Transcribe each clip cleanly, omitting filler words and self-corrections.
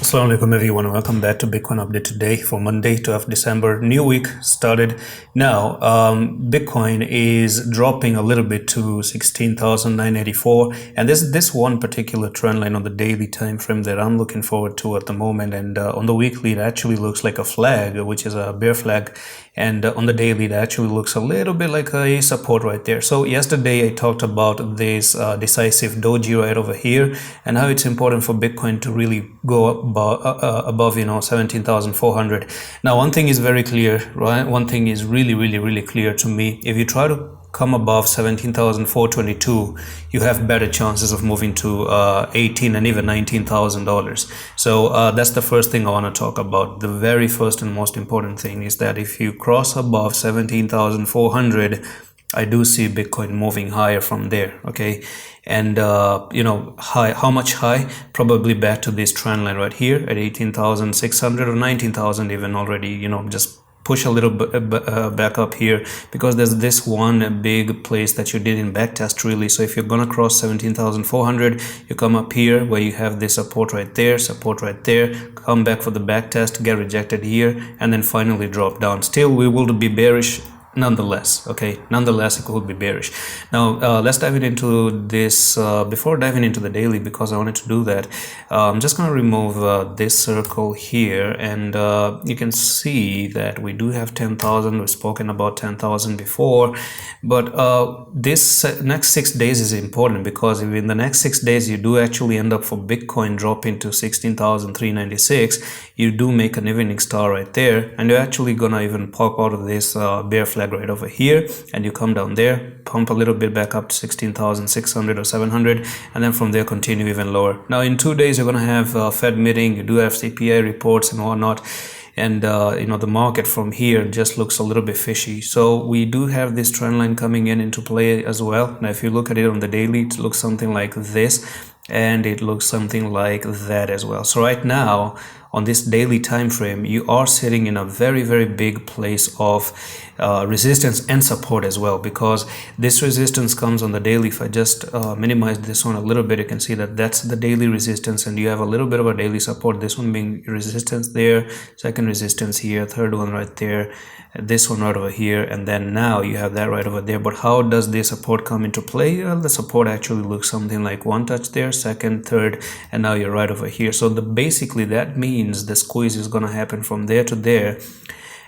Assalamu alaikum everyone, welcome back to Bitcoin update today for Monday 12th December. New week started now. Bitcoin is dropping a little bit to 16,984, and this one particular trend line on the daily time frame that I'm looking forward to at the moment, and on the weekly it actually looks like a flag, which is a bear flag, and on the daily it actually looks a little bit like a support right there. So yesterday I talked about this decisive doji right over here and how it's important for Bitcoin to really go above 17,400. Now one thing is very clear, right? One thing is really clear to me. If you try to come above 17,422, you have better chances of moving to 18 and even $19,000. So that's the first thing I want to talk about. The very first and most important thing is that if you cross above 17,400, I do see Bitcoin moving higher from there, okay? And how much high? Probably back to this trend line right here at 18,600 or 19,000 even already, just push a little bit back up here, because there's this one big place that you did in backtest really. So if you're gonna cross 17,400, you come up here where you have this support right there, come back for the backtest, get rejected here, and then finally drop down. Still we will be bearish nonetheless, okay? Nonetheless, it could be bearish. Now let's dive into this. Before diving into the daily, because I wanted to do that, I'm just going to remove this circle here, and you can see that we do have 10,000. We've spoken about 10,000 before, but this next 6 days is important, because if in the next 6 days you do actually end up for Bitcoin dropping to 16,396, you do make an evening star right there, and you're actually gonna even pop out of this bear flag right over here, and you come down there, pump a little bit back up to 16,600 or 700, and then from there continue even lower. Now in 2 days you're gonna have a Fed meeting, you do have CPI reports and whatnot, and the market from here just looks a little bit fishy. So we do have this trend line coming into play as well. Now if you look at it on the daily, it looks something like this, and it looks something like that as well. So right now on this daily time frame, you are sitting in a very big place of resistance and support as well, because this resistance comes on the daily. If I just minimize this one a little bit, you can see that that's the daily resistance, and you have a little bit of a daily support, this one being resistance there, second resistance here, third one right there, this one right over here, and then now you have that right over there. But how does this support come into play? Well, the support actually looks something like one touch there, second, third, and now you're right over here. So basically that means the squeeze is going to happen from there to there,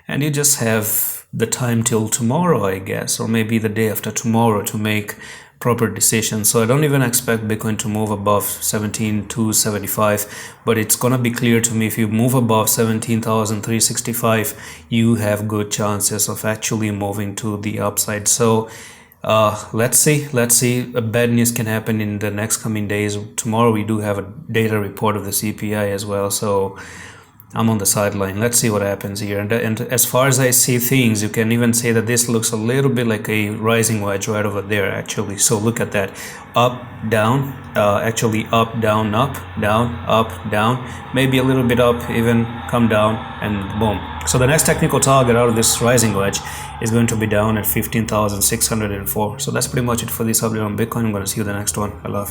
and you just have the time till tomorrow, I guess, or maybe the day after tomorrow to make proper decisions. So I don't even expect Bitcoin to move above 17,275, but it's gonna be clear to me, if you move above 17,365, you have good chances of actually moving to the upside. So let's see. Bad news can happen in the next coming days. Tomorrow we do have a data report of the CPI as well, so I'm on the sideline. Let's see what happens here. And as far as I see things, you can even say that this looks a little bit like a rising wedge right over there actually. So look at that, up, down, actually up, down, up, down, maybe a little bit up, even come down, and boom. So the next technical target out of this rising wedge is going to be down at 15,604. So that's pretty much it for this update on Bitcoin. I'm going to see you in the next one. Allah Hafiz.